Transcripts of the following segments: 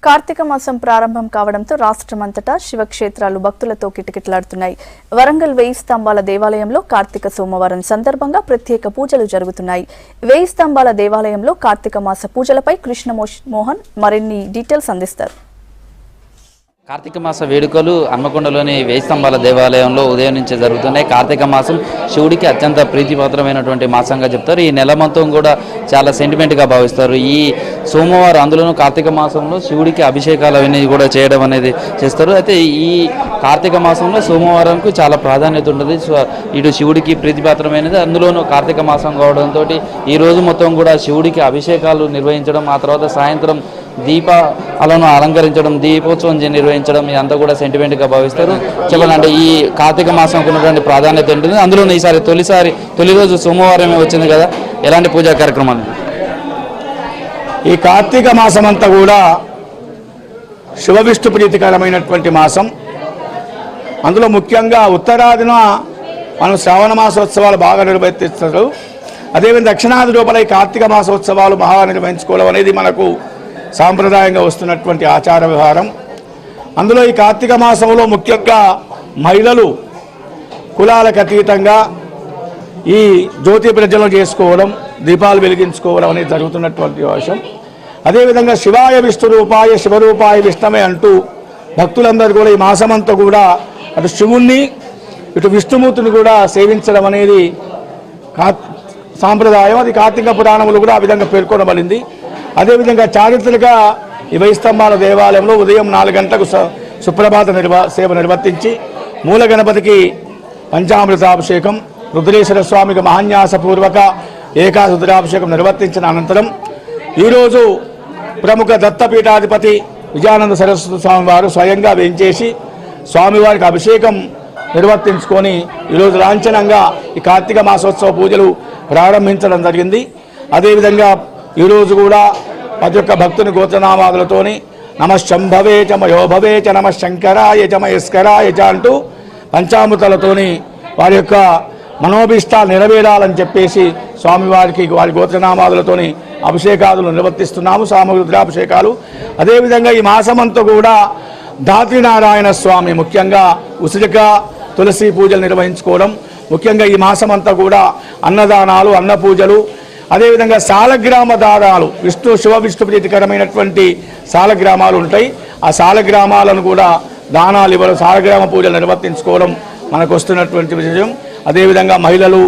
కార్తీక మాసం ప్రారంభం కావడంతో రాష్ట్రమంతటా శివక్షేత్రాలు భక్తులతో కిటకిటలాడుతున్నాయి. వరంగల్ 1000 స్తంభాల దేవాలయంలో కార్తీక సోమవారం సందర్భంగా ప్రత్యేక పూజలు జరుగుతున్నాయి. 1000 స్తంభాల దేవాలయంలో కార్తీక మాస పూజలపై కృష్ణ మోహన్ మరిన్ని డీటెయిల్స్ అందిస్తారు. కార్తీక మాస వేడుకలు హన్మకొండలోని 1000 స్తంభాల దేవాలయంలో ఉదయం నుంచి జరుగుతున్నాయి. కార్తీక మాసం శివుడికి అత్యంత ప్రీతిపాత్రమైనటువంటి మాసంగా చెప్తారు. ఈ నెల మొత్తం కూడా చాలా సెంటిమెంట్గా భావిస్తారు. ఈ సోమవారం అందులోనూ కార్తీక మాసంలో శివుడికి అభిషేకాలు అవన్నీ కూడా చేయడం అనేది చేస్తారు. అయితే ఈ కార్తీక మాసంలో సోమవారానికి చాలా ప్రాధాన్యత ఉంటుంది. ఇటు శివుడికి ప్రీతిపాత్రమైనది, అందులోనూ కార్తీక మాసం కావడంతో ఈ రోజు మొత్తం కూడా శివుడికి అభిషేకాలు నిర్వహించడం, ఆ తర్వాత సాయంత్రం దీపాలను అలంకరించడం, దీపోత్సవం నిర్వహించడం ఇదంతా కూడా సెంటిమెంట్గా భావిస్తారు. చెప్పాలంటే ఈ కార్తీక మాసంకు ఉన్నటువంటి ప్రాధాన్యత ఉంటుంది. అందులో ఈసారి తొలి రోజు సోమవారమే వచ్చింది కదా, ఎలాంటి పూజా కార్యక్రమాలు? ఈ కార్తీక మాసం అంతా కూడా శివ విష్ణు ప్రీతికరమైనటువంటి మాసం. అందులో ముఖ్యంగా ఉత్తరాదిన మనం శ్రావణ మాసోత్సవాలు బాగా నిర్వహిస్తారు. అదేవిధంగా దక్షిణాది లోపల ఈ కార్తీక మాసోత్సవాలు బాగా నిర్వహించుకోవడం అనేది మనకు సాంప్రదాయంగా వస్తున్నటువంటి ఆచార వ్యవహారం. అందులో ఈ కార్తీక మాసంలో ముఖ్యంగా మహిళలు కులాలకు అతీతంగా ఈ జ్యోతి ప్రజ్వలన చేసుకోవడం, దీపాలు వెలిగించుకోవడం అనేది జరుగుతున్నటువంటి అంశం. అదేవిధంగా శివాయ విష్ణు రూపాయ శివరూపాయ విష్ణమే అంటూ భక్తులందరూ కూడా ఈ మాసమంతా కూడా అటు శివుణ్ణి ఇటు విష్ణుమూర్తిని కూడా సేవించడం అనేది సాంప్రదాయం. అది కార్తీక పురాణములు కూడా ఆ విధంగా పేర్కొనబడింది. అదేవిధంగా చారిత్రక ఈ 1000 స్తంభాల దేవాలయంలో ఉదయం 4 గంటలకు సుప్రభాత సేవ నిర్వర్తించి మూల గణపతికి పంచామృతాభిషేకం, రుద్రేశ్వర స్వామికి మహాన్యాసపూర్వక ఏకాదశి రుద్రాభిషేకం నిర్వర్తించిన అనంతరం ఈరోజు ప్రముఖ దత్తపీఠాధిపతి విజయానంద సరస్వతి స్వామి వారు స్వయంగా వేంచేసి స్వామివారికి అభిషేకం నిర్వర్తించుకొని ఈరోజు లాంఛనంగా ఈ కార్తీక మాసోత్సవ పూజలు ప్రారంభించడం జరిగింది. అదేవిధంగా ఈరోజు కూడా ప్రతి ఒక్క భక్తుని గోత్రనామాదులతోని నమశంభవే చ మయోభవే చ నమ శంకరాయ చ మయస్కరాయ చ అంటూ పంచామృతాలతోని వారి యొక్క మనోభీష్టాలు నెరవేరాలని చెప్పేసి స్వామివారికి వారి గోత్రనామాదులతోని అభిషేకాదులు నిర్వర్తిస్తున్నాము, సామూహిక రుద్రాభిషేకాలు. అదేవిధంగా ఈ మాసమంతా కూడా ధాత్రినారాయణ స్వామి ముఖ్యంగా ఉసిరిక తులసి పూజలు నిర్వహించుకోవడం, ముఖ్యంగా ఈ మాసమంతా కూడా అన్నదానాలు, అన్న పూజలు, అదేవిధంగా సాలగ్రామ దానాలు, శివ విష్ణు ప్రీతికరమైనటువంటి సాలగ్రామాలు ఉంటాయి. ఆ సాలగ్రామాలను కూడా దానాలు ఇవ్వడం, సాలగ్రామ పూజలు నిర్వర్తించుకోవడం మనకు వస్తున్నటువంటి విషయం. అదేవిధంగా మహిళలు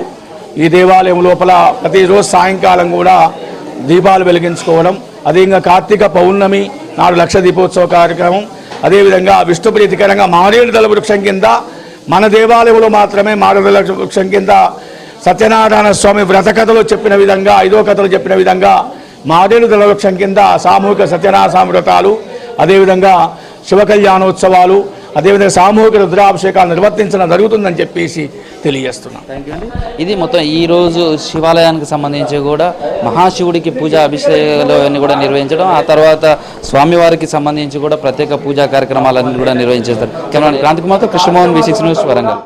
ఈ దేవాలయం లోపల ప్రతిరోజు సాయంకాలం కూడా దీపాలు వెలిగించుకోవడం, అదేవిధంగా కార్తీక పౌర్ణమి నాడు లక్ష దీపోత్సవ కార్యక్రమం, అదేవిధంగా విష్ణు ప్రీతికరంగా మారేడుదల వృక్షం కింద మన దేవాలయంలో మాత్రమే మారేడుదల వృక్షం కింద సత్యనారాయణ స్వామి వ్రత కథలో చెప్పిన విధంగా 5వ కథలో చెప్పిన విధంగా మారేడుదల వృక్షం కింద సామూహిక సత్యనారాయణ స్వామి వ్రతాలు, అదేవిధంగా శివ కళ్యాణోత్సవాలు, అదేవిధంగా సామూహిక రుద్రాభిషేకాలు నిర్వర్తించడం జరుగుతుందని చెప్పేసి తెలియజేస్తున్నాం. ఇది మొత్తం ఈరోజు శివాలయానికి సంబంధించి కూడా మహాశివుడికి పూజా అభిషేకాలు అన్నీ కూడా నిర్వహించడం, ఆ తర్వాత స్వామివారికి సంబంధించి కూడా ప్రత్యేక పూజా కార్యక్రమాలన్నీ కూడా నిర్వహించేస్తారు. క్రాంతికుమార్తో కృష్ణమోహన్, V6 న్యూస్, వరంగల్.